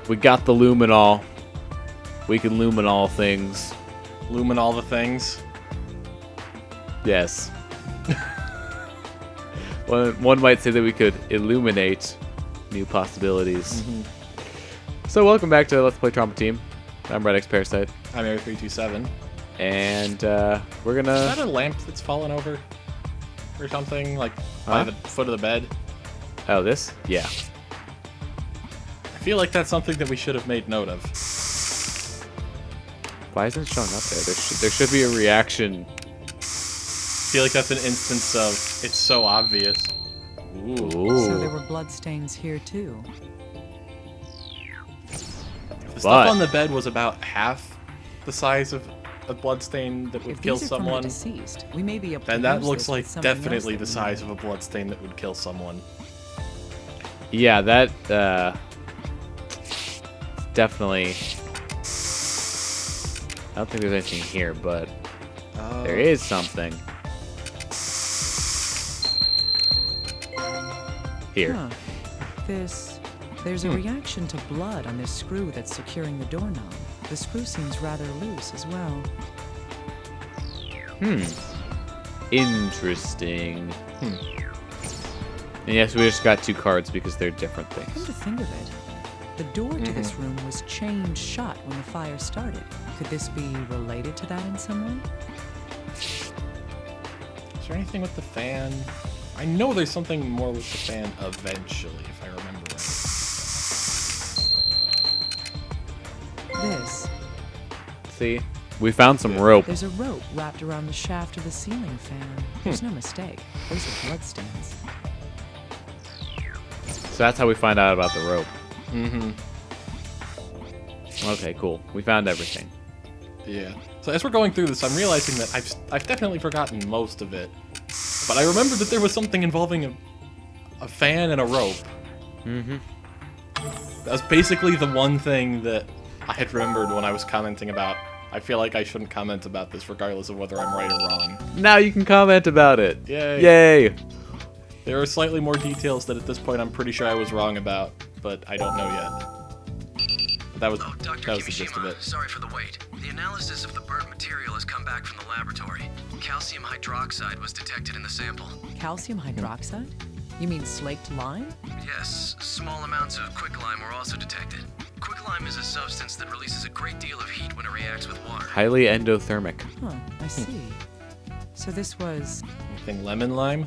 We got the luminol. We can luminol things. Lumen all the things. Yes. One might say that we could illuminate new possibilities. So welcome back to Let's Play Trauma Team. I'm redxparasite. I'm Air327. And we're gonna... Is that a lamp that's fallen over? Or something? Like, by the foot of the bed? Oh, this? Yeah. I feel like that's something that we should have made note of. Why isn't it showing up there? There should be a reaction. I feel like that's an instance of it's so obvious. Ooh. So there were bloodstains here too. If the stuff on the bed was about half the size of a bloodstain that would kill someone, deceased, we may be able then to that use looks this like with something definitely else the that we size know. of a bloodstain that would kill someone. Yeah, that definitely... I don't think there's anything here, but there is something. Here. Huh. There's a reaction to blood on this screw that's securing the doorknob. The screw seems rather loose as well. Interesting. And yes, we just got two cards because they're different Come things. to think of it, the door to this room was chained shut when the fire started. Could this be related to that in some way? Is there anything with the fan? I know there's something more with the fan eventually, if I remember right. This. See? We found some rope. There's a rope wrapped around the shaft of the ceiling fan. There's no mistake. Those are bloodstains. So that's how we find out about the rope. Mm-hmm. Okay, cool. We found everything. Yeah. So as we're going through this, I'm realizing that I've definitely forgotten most of it. But I remember that there was something involving a fan and a rope. That was basically the one thing that I had remembered when I was commenting about. I feel like I shouldn't comment about this regardless of whether I'm right or wrong. Now you can comment about it. Yay. Yay! There are slightly more details that at this point I'm pretty sure I was wrong about, but I don't know yet. But that was the gist of it. Sorry for the wait. The analysis of the burnt material has come back from the laboratory. Calcium hydroxide was detected in the sample. Calcium hydroxide? You mean slaked lime? Yes, small amounts of quicklime were also detected. Quicklime is a substance that releases a great deal of heat when it reacts with water. Highly endothermic. Huh, I see. So this was... Anything lemon lime?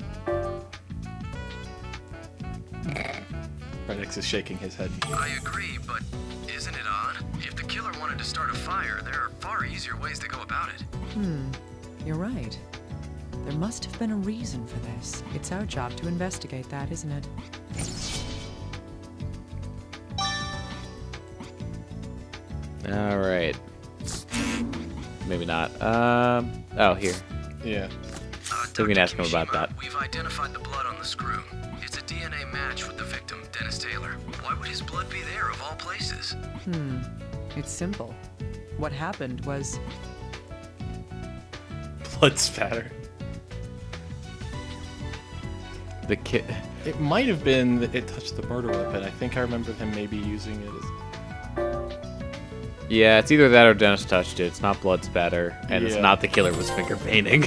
Redx is shaking his head. I agree, but isn't it odd? If the killer wanted to start a fire, there are far easier ways to go about it. You're right. There must have been a reason for this. It's our job to investigate that, isn't it? Alright. Maybe not. Oh, here. Yeah. So we can ask him about that. We've identified the blood on the screw. It's a DNA match with the victim, Dennis Taylor. Why would his blood be there of all places? It's simple. What happened was... Blood spatter. The kid. It might have been that it touched the murder weapon. I think I remember him maybe using it as... Yeah, it's either that or Dennis touched it. It's not blood spatter, and it's Yeah. not the killer was finger painting.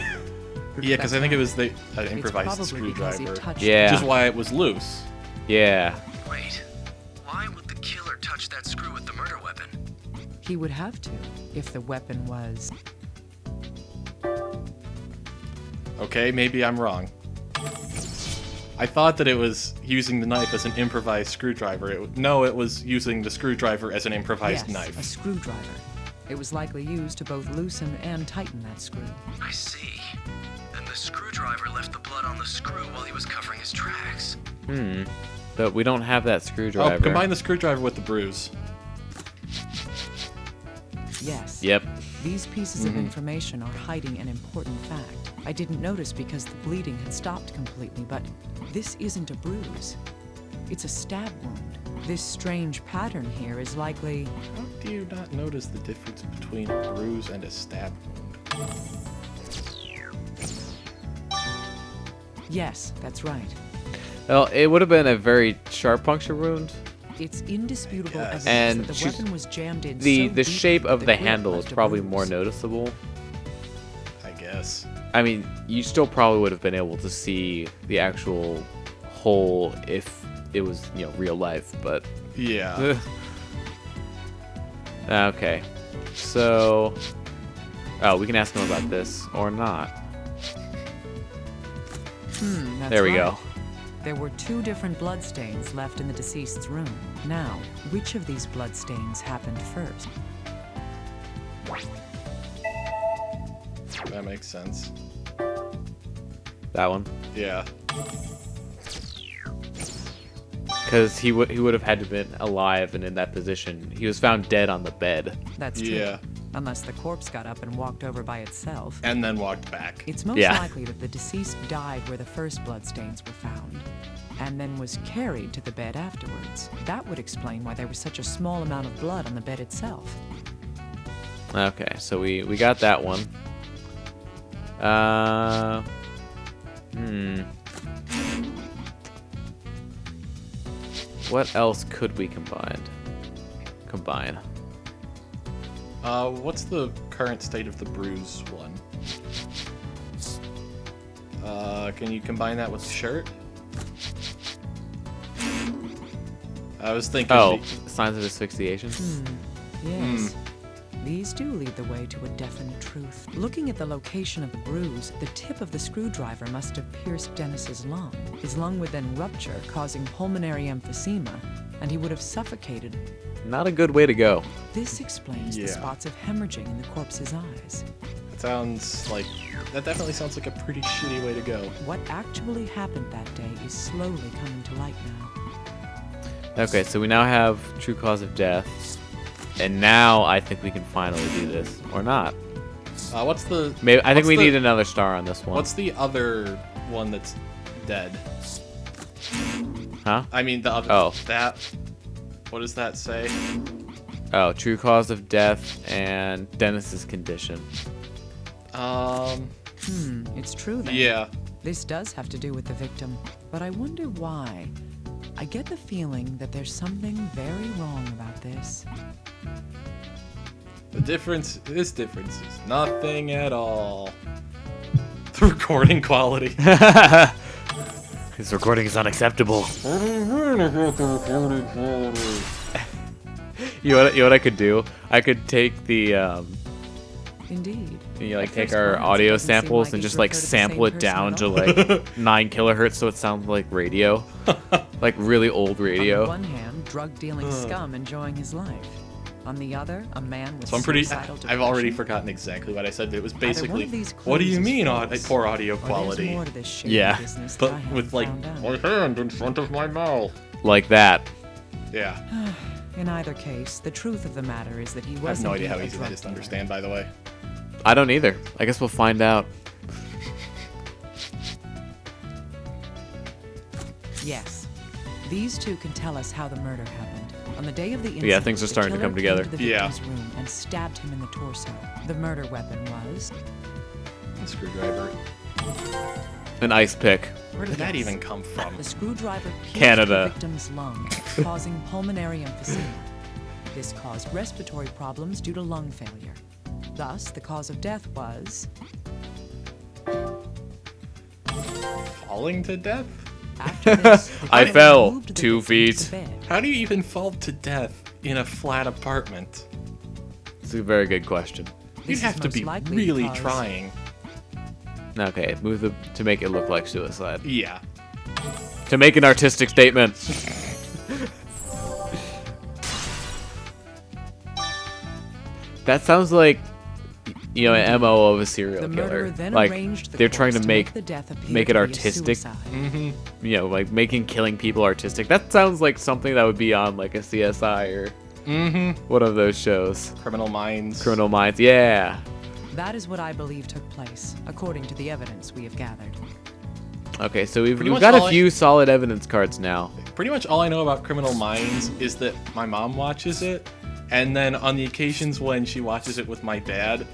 Yeah, because I think it was the It's improvised probably because he screwdriver. touched Yeah. Which is why it was loose. Yeah. Wait, why would the killer touch that screw with the murder weapon? He would have to, if the weapon was... Okay, maybe I'm wrong. I thought that it was using the knife as an improvised screwdriver. No, it was using the screwdriver as an improvised yes, knife. a screwdriver. It was likely used to both loosen and tighten that screw. I see. Then the screwdriver left the blood on the screw while he was covering his tracks. But we don't have that screwdriver. Oh, combine the screwdriver with the bruise. Yes. Yep. These pieces of information are hiding an important fact. I didn't notice because the bleeding had stopped completely, but this isn't a bruise. It's a stab wound. This strange pattern here is likely... How do you not notice the difference between a bruise and a stab wound? Yes, that's right. Well, it would have been a very sharp puncture wound. It's indisputable evidence And that the weapon was jammed in The so shape deeply of that the grip handle is left a probably bruise. more noticeable. I guess. I mean, you still probably would have been able to see the actual hole if it was, real life, but... Yeah. Okay. So... Oh, we can ask him about this, or not. That's There we right. go. There were 2 different bloodstains left in the deceased's room. Now, which of these bloodstains happened first? That makes sense. That one. Yeah. Because he would have had to have been alive and in that position. He was found dead on the bed. That's true. Yeah. Unless the corpse got up and walked over by itself. And then walked back. It's most Yeah. likely that the deceased died where the first bloodstains were found, and then was carried to the bed afterwards. That would explain why there was such a small amount of blood on the bed itself. Okay, so we got that one. What else could we combine? What's the current state of the bruise one? Can you combine that with the shirt? I was thinking. Oh, signs of asphyxiation? Yes. These do lead the way to a definite truth. Looking at the location of the bruise, the tip of the screwdriver must have pierced Dennis's lung. His lung would then rupture, causing pulmonary emphysema, and he would have suffocated. Not a good way to go. This explains Yeah. the spots of hemorrhaging in the corpse's eyes. That definitely sounds like a pretty shitty way to go. What actually happened that day is slowly coming to light now. Okay, so we now have true cause of death. And now I think we can finally do this. Or not. What's the? Maybe I think what's we the- need another star on this one. What's the other one that's dead? Huh? I mean the other. Oh. That. What does that say? Oh, true cause of death and Dennis's condition. It's true then. Yeah. This does have to do with the victim, but I wonder why. I get the feeling that there's something very wrong about this. This difference is nothing at all. The recording quality. This recording is unacceptable. You know what I could do? I could take the Indeed. take first our glance, it audio doesn't seem samples like and it's just like referred to the sample same it down person to at all. like 9 kilohertz so it sounds like radio. Like really old On the radio. one hand, drug-dealing scum enjoying his life. On the other, a man with So I'm pretty. suicidal I've already depression. forgotten exactly what I said. But it was one basically. of these What do you clues is mean false, poor audio or there's quality? more to this shady Yeah. business that But I haven't with like found out. my hand in front of my mouth. Like that. Yeah. In either case, the truth of the matter is that he I was have no idea indeed how a easy drug that is to dealer. understand. By the way. I don't either. I guess we'll find out. Yes. These two can tell us how the murder happened. On the day of the incident, Yeah, things are the starting to killer come together. came to the Yeah. victim's room and stabbed him in the torso. The murder weapon was... The screwdriver. An ice pick. Where did that Yes. even come from? The screwdriver pierced Canada. the victim's lung, causing pulmonary emphysema. This caused respiratory problems due to lung failure. Thus, the cause of death was... Falling to death? After this, the I killer fell moved the 2 victim to feet. the bed. How do you even fall to death in a flat apartment? It's a very good question. You'd This is have to most be likely really because- trying. Okay, move to make it look like suicide. Yeah. To make an artistic statement. That sounds like, an MO of a serial The killer. murderer then Like arranged the they're trying to corpse make the death appear make it to be a artistic. suicide. Like making killing people artistic. That sounds like something that would be on like a CSI or one of those shows. Criminal Minds. Criminal Minds. Yeah. That is what I believe took place, according to the evidence we have gathered. Okay, so we've Pretty much got all a few solid evidence cards now. Pretty much all I know about Criminal Minds is that my mom watches it, and then on the occasions when she watches it with my dad,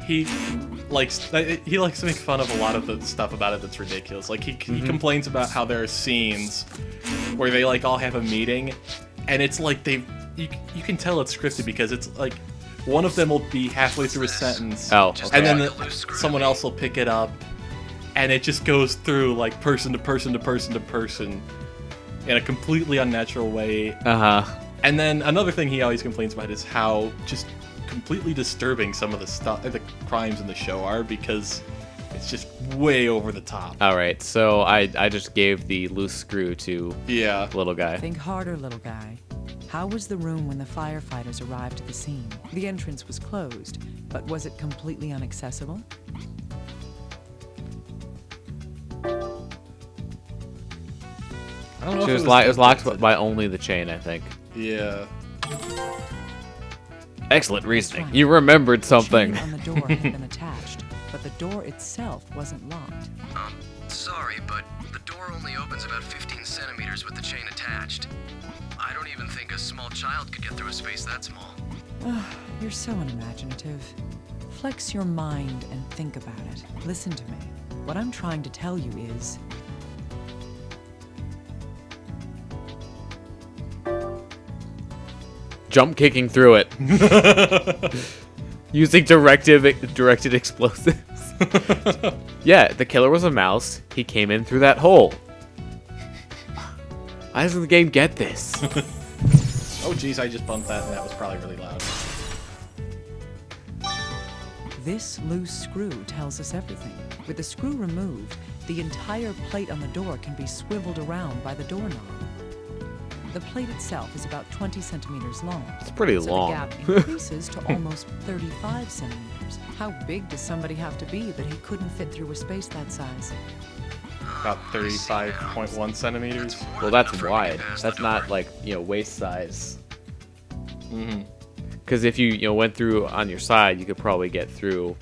he likes to make fun of a lot of the stuff about it that's ridiculous. Like he complains about how there are scenes where they like all have a meeting, and it's like you can tell it's scripted because it's like one of them will be halfway through a sentence, Oh, and okay. then someone else will pick it up, and it just goes through like person to person to person to person in a completely unnatural way. And then another thing he always complains about is how just completely disturbing some of the crimes in the show are, because it's just way over the top. All right, so I just gave the loose screw to little guy. Think harder, little guy. How was the room when the firefighters arrived at the scene? The entrance was closed, but was it completely inaccessible? I don't know if It was locked by only the chain, I think. Yeah. Excellent reasoning. right. You remembered The something. chain on the door had been attached, but the door itself wasn't locked. Sorry, but the door only opens about 15 centimeters with the chain attached. I don't even think a small child could get through a space that small. You're so unimaginative. Flex your mind and think about it. Listen to me. What I'm trying to tell you is... Jump kicking through it. Using directed explosives. Yeah, the killer was a mouse. He came in through that hole. Why doesn't the game get this? Oh geez, I just bumped that and that was probably really loud. This loose screw tells us everything. With the screw removed, the entire plate on the door can be swiveled around by the doorknob. The plate itself is about 20 centimeters long. It's pretty so long. the gap increases to almost 35 centimeters. How big does somebody have to be that he couldn't fit through a space that size? About 35.1 centimeters. Well, that's wide. That's not like, waist size. Mm-hmm. Because if you went through on your side, you could probably get through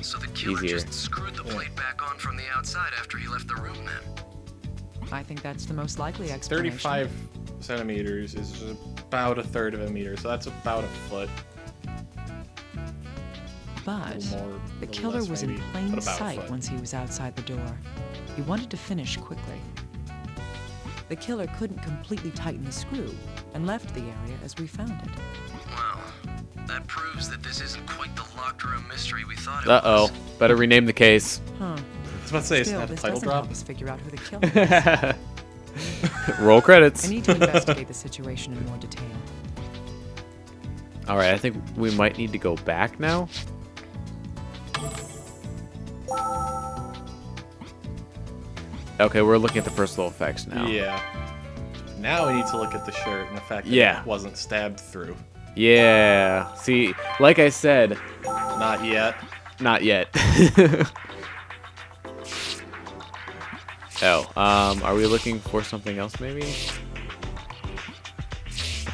So the killer easier. just screwed the plate back on from the outside after he left the room then. I think that's the most likely explanation. 35 centimeters is about a third of a meter, so that's about a foot. But A little more, the a little killer less was maybe, in but plain about a sight foot. once he was outside the door. He wanted to finish quickly. The killer couldn't completely tighten the screw and left the area as we found it. Wow. That proves that this isn't quite the locked room mystery we thought it Uh-oh. was. Better rename the case. Huh. I was about to say, it's Still, not a this title doesn't drop. help us figure out who the killer is. Roll credits. I need to investigate the situation in more detail. All right, I think we might need to go back now. Okay, we're looking at the personal effects now. Yeah. Now we need to look at the shirt and the fact that Yeah. it wasn't stabbed through. Yeah. See, like I said, Not yet. not yet. Oh, are we looking for something else maybe? I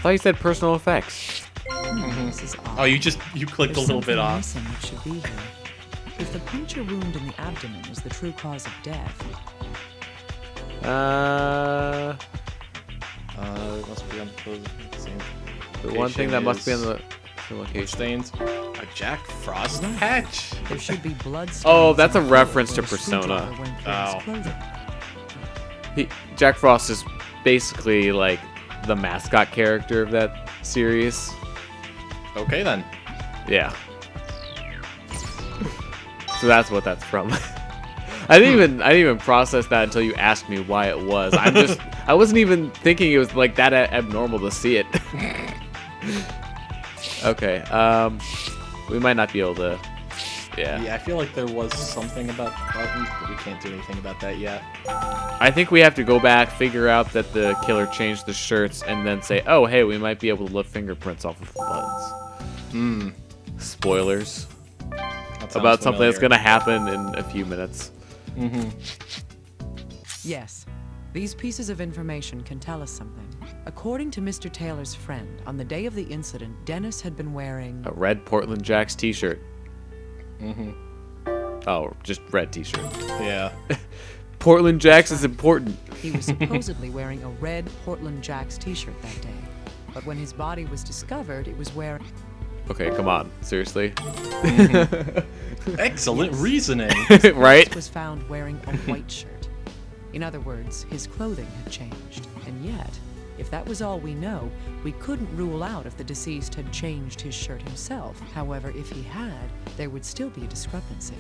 thought you said personal effects. This is odd. Oh, you clicked a There's little bit something off. missing that should be here. If the puncture wound in the abdomen is the true cause of death, It must be on the same. the one thing that must be on is the location. stains. A Jack Frost patch. there should be blood stains. Oh, that's on a the floor reference to where the Persona. screwdriver went through his Oh. clothing. Jack Frost is basically like the mascot character of that series. Okay then. Yeah. So that's what that's from. I didn't even process that until you asked me why it was. I wasn't even thinking it was like that abnormal to see it. Okay. We might not be able to. Yeah. Yeah, I feel like there was something about buttons, but we can't do anything about that yet. I think we have to go back, figure out that the killer changed the shirts, and then say, "Oh, hey, we might be able to lift fingerprints off of the buttons." Spoilers That sounds about something that's familiar. gonna happen in a few minutes. Yes, these pieces of information can tell us something. According to Mr. Taylor's friend, on the day of the incident, Dennis had been wearing... A red Portland Jacks T-shirt. Oh, just red T-shirt. Yeah. Portland Jacks is important. He was supposedly wearing a red Portland Jacks t-shirt that day. But when his body was discovered, it was wearing... Okay, come on, seriously, Excellent reasoning. right? was found wearing a white shirt. In other words, his clothing had changed. And yet, if that was all we know, we couldn't rule out if the deceased had changed his shirt himself. However, if he had, there would still be a discrepancy.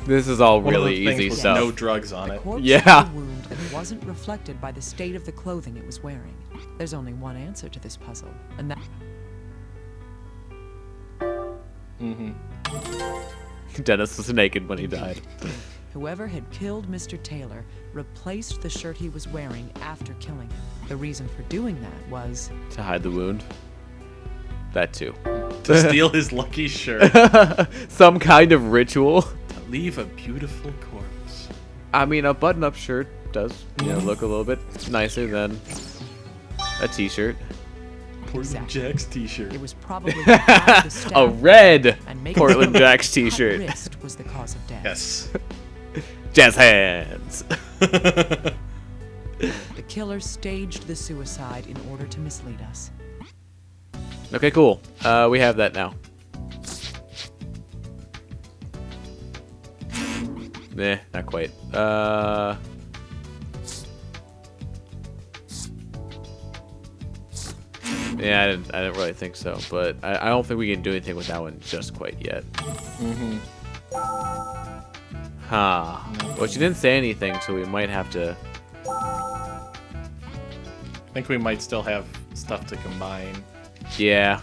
This is all One of really the things easy with stuff. no drugs on The it. corpse Yeah. had a wound that wasn't reflected by the state of the clothing it was wearing. There's only one answer to this puzzle, and that... Dennis was naked when he died. Whoever had killed Mr. Taylor replaced the shirt he was wearing after killing him. The reason for doing that was... To hide the wound. That too. To steal his lucky shirt. Some kind of ritual. To leave a beautiful corpse. I mean, a button-up shirt does, look a little bit nicer than a t-shirt. Portland Exactly. Jack's t-shirt. It was probably the fact of the stab A red and making Portland the Jack's cut t-shirt. wrist was the cause of death. Yes. Jazz hands. The killer staged the suicide in order to mislead us. Okay, cool. We have that now. Nah, not quite. Yeah, I didn't really think so, but I don't think we can do anything with that one just quite yet. Huh. Well, she didn't say anything, so we might have to... I think we might still have stuff to combine. Yeah.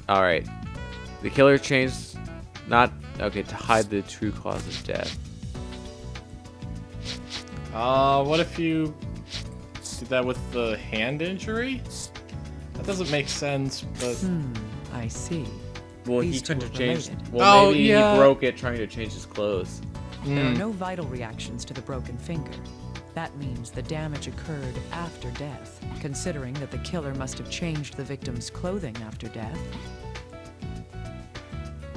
Alright. The killer changed... Not... Okay, to hide the true cause of death. What if you did that with the hand injury? That doesn't make sense, but... I see. Well, These he two couldn't have are changed... related. Well, Oh, maybe yeah. he broke it trying to change his clothes. There are no vital reactions to the broken finger. That means the damage occurred after death, considering that the killer must have changed the victim's clothing after death.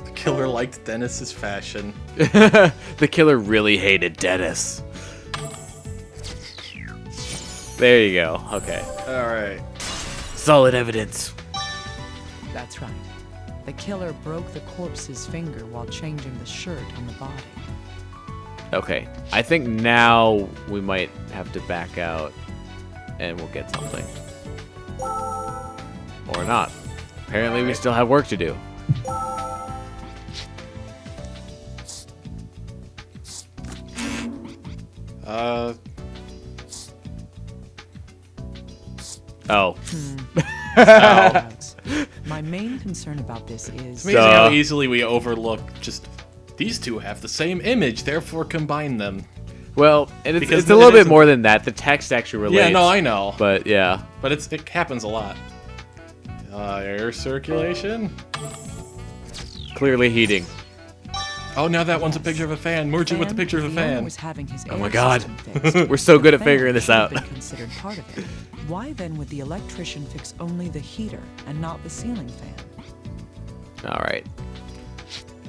The killer liked Dennis's fashion. The killer really hated Dennis. There you go. Okay. Alright. Solid evidence. That's right. The killer broke the corpse's finger while changing the shirt on the body. Okay. I think now we might have to back out and we'll get something. Or not. Apparently we still have work to do. Oh. My main concern about this is... It's amazing how easily we overlook just these two have the same image, therefore combine them. Well, and it's Because a little it bit isn't- more than that. The text actually relates. Yeah, no, I know. But yeah. But it happens a lot. Air circulation. Clearly heating. Oh, now that one's a picture of a fan. Merge it with the picture of a The owner fan. was having his Oh my air God. system fixed. We're so good The at figuring fan this should have out. been considered part of it. Why then would the electrician fix only the heater and not the ceiling fan? All right.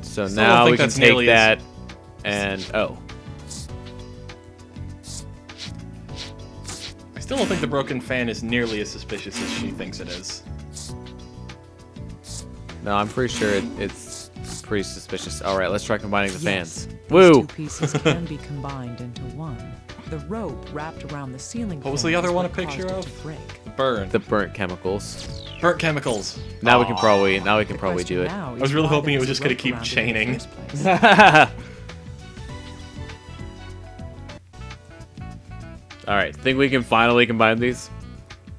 So Still now don't think we can that's take nearly as- that and I still don't think the broken fan is nearly as suspicious as she thinks it is. no, I'm pretty sure it's pretty suspicious. All right, let's try combining the Yes, fans. these Woo! two pieces can be combined into one. The rope wrapped around the ceiling What was fan the other is one a what picture caused it of? to break. Burn. The burnt chemicals. Burnt chemicals. Now we can Aw. probably The do question it. now I was is really why hoping it there was just gonna a rope keep around it in the chaining. first place. All right, think we can finally combine these?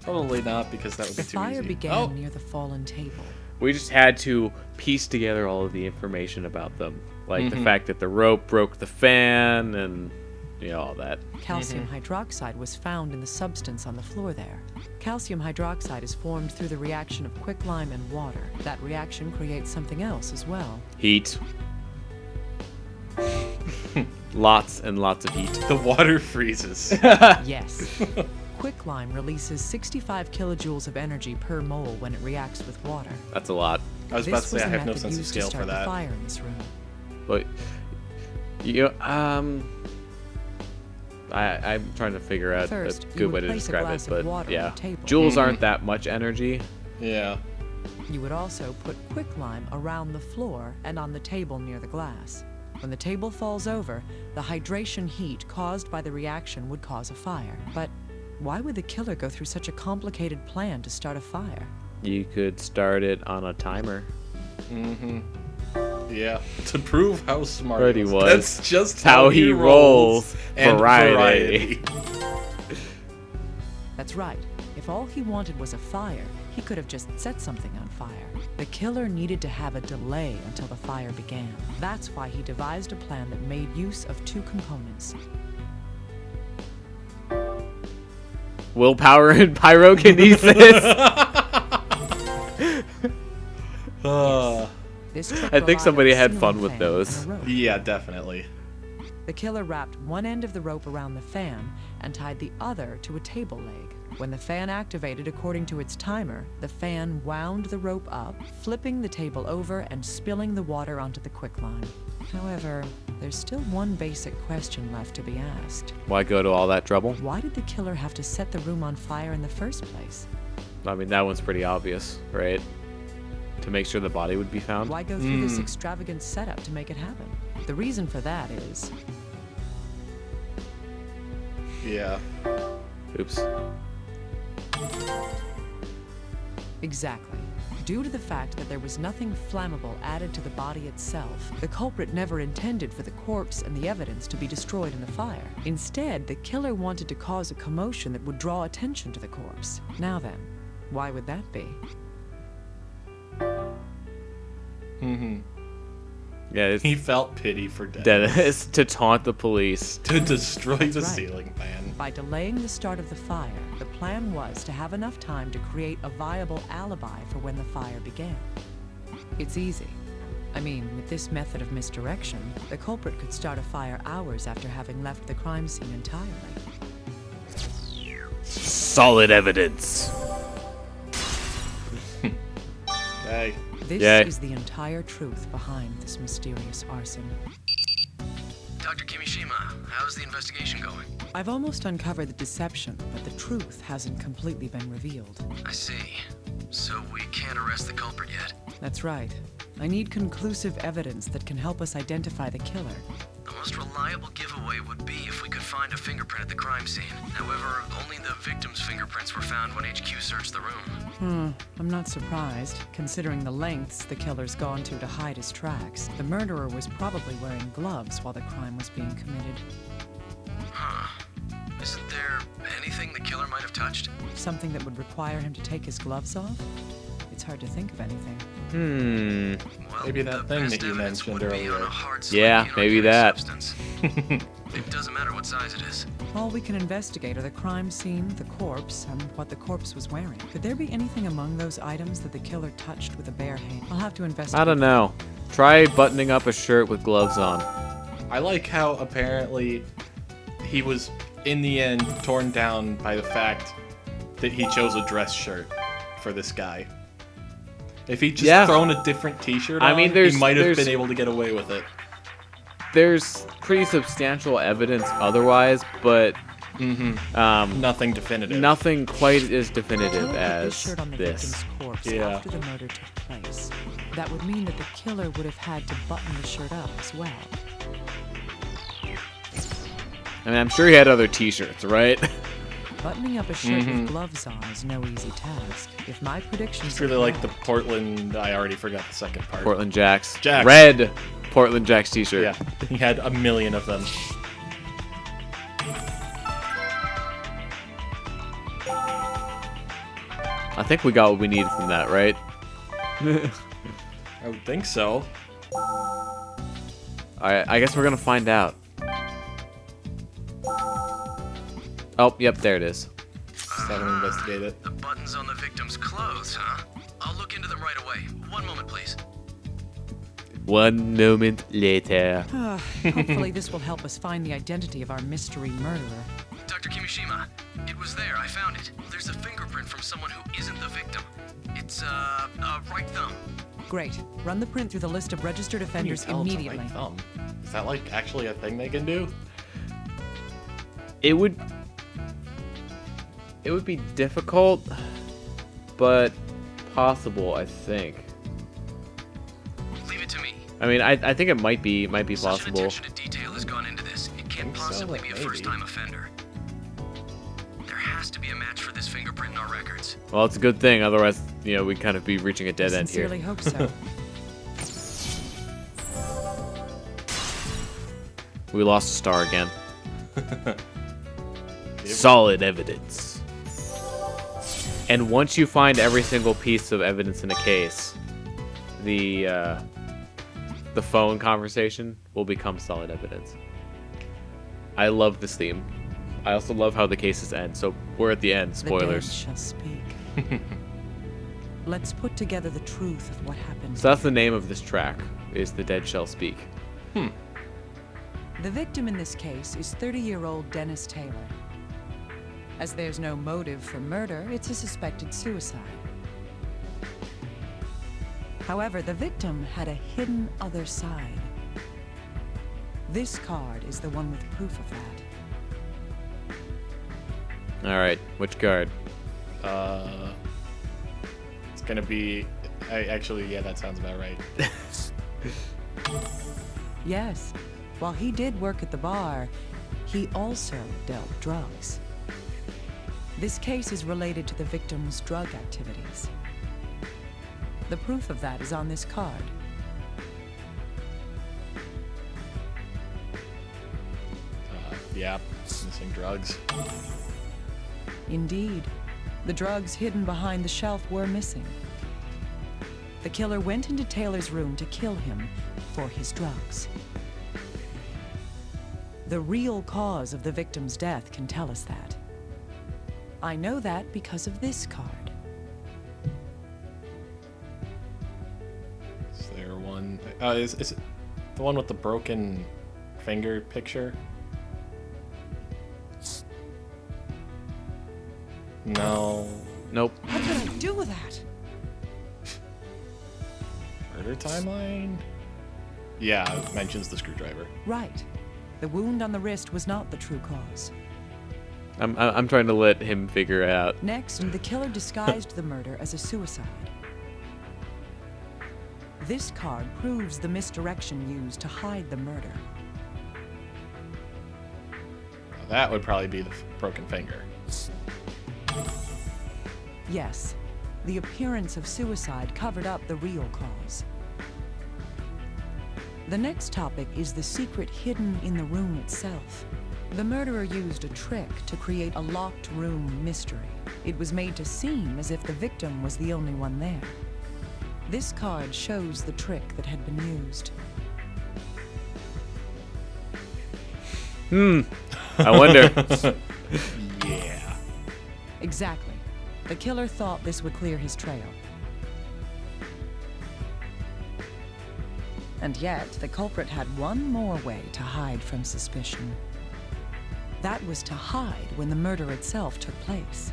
Probably not, because that would be The too fire easy. began Oh, near the fallen table. We just had to piece together all of the information about them, like Mm-hmm. the fact that the rope broke the fan and all that. Calcium Mm-hmm. hydroxide was found in the substance on the floor there. Calcium hydroxide is formed through the reaction of quicklime and water. That reaction creates something else as well. Heat. Lots and lots of heat. the water freezes. Yes. Quicklime releases 65 kilojoules of energy per mole when it reacts with water. That's a lot. I was This about to say was I the have no method sense of used to scale for start the that. fire in this room. But I'm trying to figure out First, a you good would way to place a describe glass it, of but water on yeah, the table. joules aren't that much energy. Yeah. You would also put quicklime around the floor and on the table near the glass. When the table falls over, the hydration heat caused by the reaction would cause a fire. But why would the killer go through such a complicated plan to start a fire? You could start it on a timer. Yeah, to prove how smart But he was. That's just How he rolls. And Variety. That's right. If all he wanted was a fire, he could have just set something on fire. The killer needed to have a delay until the fire began. That's why he devised a plan that made use of two components. Willpower and pyrokinesis. This trick I think relied somebody on a had ceiling fun with fan those. and a rope. Yeah, definitely. The killer wrapped one end of the rope around the fan and tied the other to a table leg. When the fan activated according to its timer, the fan wound the rope up, flipping the table over and spilling the water onto the quicklime. However, there's still one basic question left to be asked. Why go to all that trouble? Why did the killer have to set the room on fire in the first place? I mean, that one's pretty obvious, right? To make sure the body would be found. Why go through this extravagant setup to make it happen? The reason for that is... Yeah. Oops. Exactly. Due to the fact that there was nothing flammable added to the body itself, the culprit never intended for the corpse and the evidence to be destroyed in the fire. Instead, the killer wanted to cause a commotion that would draw attention to the corpse. Now then, why would that be? Yeah, He felt pity for Dennis. Dennis to taunt the police. To destroy the right. ceiling fan. By delaying the start of the fire, the plan was to have enough time to create a viable alibi for when the fire began. It's easy. I mean, with this method of misdirection, the culprit could start a fire hours after having left the crime scene entirely. Solid evidence. Hey. This Yay. is the entire truth behind this mysterious arson. Dr. Kimishima, how's the investigation going? I've almost uncovered the deception, but the truth hasn't completely been revealed. I see. So we can't arrest the culprit yet. That's right. I need conclusive evidence that can help us identify the killer. The most reliable giveaway would be if we could find a fingerprint at the crime scene. However, only the victim's fingerprints were found when HQ searched the room. I'm not surprised, considering the lengths the killer's gone to hide his tracks. The murderer was probably wearing gloves while the crime was being committed. Huh. Isn't there anything the killer might have touched? Something that would require him to take his gloves off? It's hard to think of anything. Well, Maybe that the thing best that you evidence mentioned would be on earlier. a hard, Yeah, slightly maybe inorganic that. substance. It doesn't matter what size it is. All we can investigate are the crime scene, the corpse, and what the corpse was wearing. Could there be anything among those items that the killer touched with a bare hand? I'll have to investigate. I don't know. Try buttoning up a shirt with gloves on. I like how apparently he was, in the end, torn down by the fact that he chose a dress shirt for this guy. If he'd just thrown a different t-shirt on, I mean, he might have been able to get away with it. There's pretty substantial evidence otherwise, but Nothing definitive. nothing quite as The definitive killer put as shirt on the this. victim's corpse Yeah. after the murder took place. That would mean that the killer would have had to button the shirt up as well. I mean, I'm sure he had other t-shirts, right? Buttoning up a shirt with gloves on is no easy task. If my predictions It's are really like the correct, Portland. I already forgot the second part. Portland Jacks. Jacks. Red Portland Jacks t-shirt. Yeah, he had a million of them. I think we got what we needed from that, right? I would think so. Alright, I guess we're gonna find out. Oh, yep, there it is. Just have him investigate it. The buttons on the victim's clothes, huh? I'll look into them right away. One moment, please. 1 moment later. hopefully this will help us find the identity of our mystery murderer. Dr. Kimishima, it was there. I found it. There's a fingerprint from someone who isn't the victim. It's, a right thumb. Great. Run the print through the list of registered How can you offenders tell it's a immediately. right thumb? Is that like actually a thing they can do? It would be difficult, but possible, I think. Leave it to me. I mean, I think it might be Such an possible. attention to detail has gone into this. It can't possibly be a first-time offender. There has to be a match for this fingerprint in our records. Well, it's a good thing. Otherwise, you know, we'd kind of be reaching a dead I end here. sincerely hope so. We lost a star again. Solid evidence. And once you find every single piece of evidence in a case, the phone conversation will become solid evidence. I love this theme. I also love how the cases end. So we're at the end. The dead Spoilers. shall speak. Let's put together the truth of what happened. So that's the name of this track, is The Dead Shall Speak. The victim in this case is 30-year-old Dennis Taylor. As there's no motive for murder, it's a suspected suicide. However, the victim had a hidden other side. This card is the one with proof of that. Alright, which card? It's gonna be. Yeah, that sounds about right. Yes, while he did work at the bar, he also dealt drugs. This case is related to the victim's drug activities. The proof of that is on this card. Yeah, missing drugs. Indeed, the drugs hidden behind the shelf were missing. The killer went into Taylor's room to kill him for his drugs. The real cause of the victim's death can tell us that. I know that because of this card. Is there one? Is it the one with the broken finger picture? No. Nope. What did I do with that? Murder timeline? Yeah, it mentions the screwdriver. Right. The wound on the wrist was not the true cause. I'm trying to let him figure it out. Next, the killer disguised the murder as a suicide. This card proves the misdirection used to hide the murder. Now, that would probably be the broken finger. Yes, the appearance of suicide covered up the real cause. The next topic is the secret hidden in the room itself. The murderer used a trick to create a locked room mystery. It was made to seem as if the victim was the only one there. This card shows the trick that had been used. I wonder. Yeah. Exactly. The killer thought this would clear his trail. And yet, the culprit had one more way to hide from suspicion. That was to hide when the murder itself took place.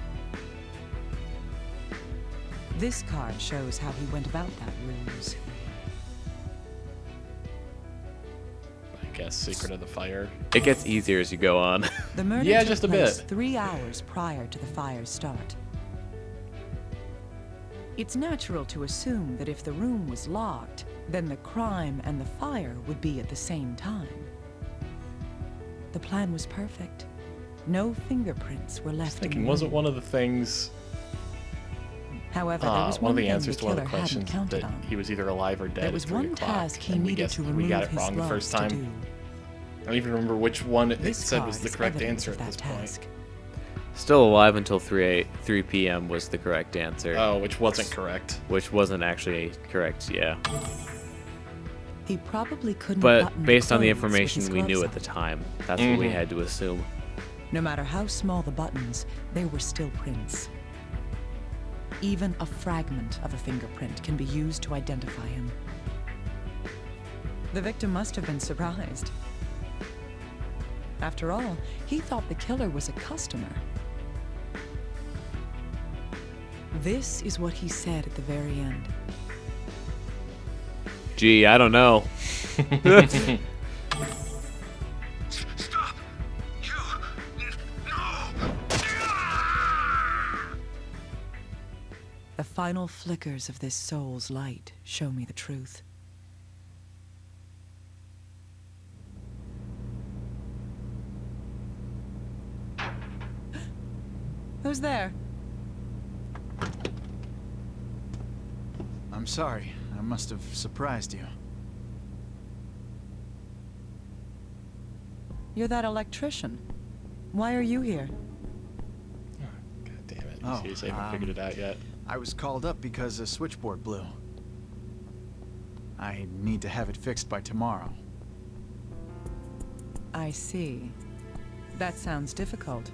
This card shows how he went about that ruse. I guess secret of the fire. It gets easier as you go on. The murder Yeah, took just a place bit. 3 hours prior to the fire's start. It's natural to assume that if the room was locked, then the crime and the fire would be at the same time. The plan was perfect. No fingerprints were left in Thinking, the wasn't room. one of the things, However, there was one one of the thing answers the to one of killer the questions hadn't counted that on. he was either alive or dead There at was 3 one o'clock, task he and we needed guessed to we remove got it his wrong the gloves first to time. do. I don't even remember which one it This said was card the is correct evidence answer of at this that task. point. Still alive until 3 p.m. was the correct answer. Oh, which wasn't correct. Which wasn't actually correct, yeah. He probably couldn't But button based on the clothes with information his we knew gloves at the on. time, that's what we had to assume. No matter how small the buttons, they were still prints. Even a fragment of a fingerprint can be used to identify him. The victim must have been surprised. After all, he thought the killer was a customer. This is what he said at the very end. Gee, I don't know. Stop! You! No! The final flickers of this soul's light show me the truth. Who's there? I'm sorry. I must have surprised you. You're that electrician. Why are you here? God damn it. Oh, Seriously, I haven't figured it out yet. I was called up because a switchboard blew. I need to have it fixed by tomorrow. I see. That sounds difficult.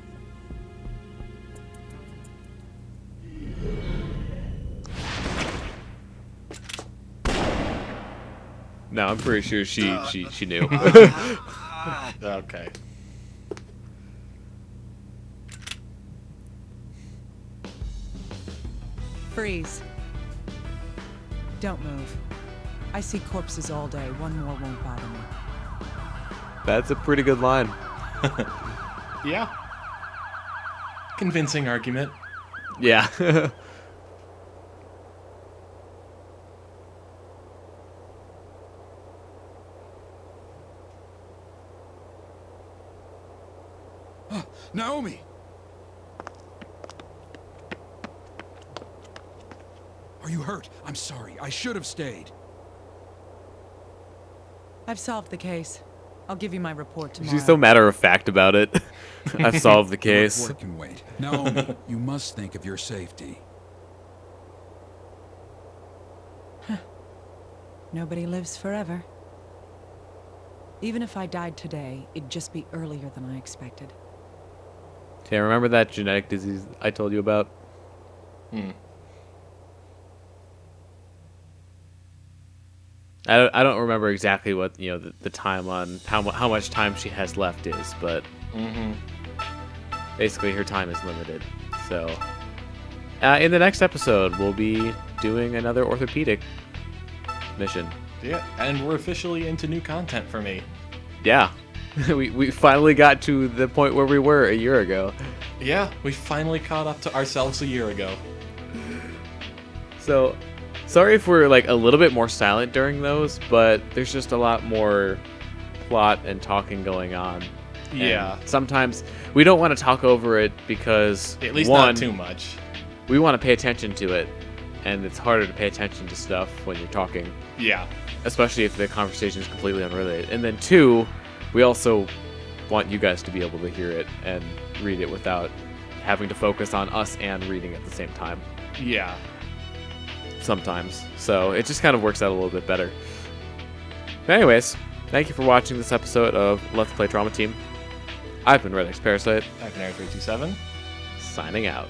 No, I'm pretty sure she knew. Okay. Freeze. Don't move. I see corpses all day. One more won't bother me. That's a pretty good line. Yeah. Convincing argument. Yeah. Naomi! Are you hurt? I'm sorry. I should have stayed. I've solved the case. I'll give you my report tomorrow. She's so matter of fact about it. I've solved the The case. report can wait. Naomi, you must think of your safety. Nobody lives forever. Even if I died today, it'd just be earlier than I expected. Okay, remember that genetic disease I told you about? I don't remember exactly what the time on how much time she has left is, but basically her time is limited. So in the next episode, we'll be doing another orthopedic mission. Yeah, and we're officially into new content for me. Yeah, we finally got to the point where we were a year ago. Yeah, we finally caught up to ourselves a year ago. So, sorry if we're like a little bit more silent during those, but there's just a lot more plot and talking going on. Yeah. And sometimes we don't want to talk over it because At least one, not too much. we want to pay attention to it, and it's harder to pay attention to stuff when you're talking, Yeah. especially if the conversation is completely unrelated. And then two, we also want you guys to be able to hear it and read it without having to focus on us and reading at the same time Yeah. sometimes. So it just kind of works out a little bit better. But anyways, thank you for watching this episode of Let's Play Trauma Team. I've been redxparasite, I've been Air 327. signing out.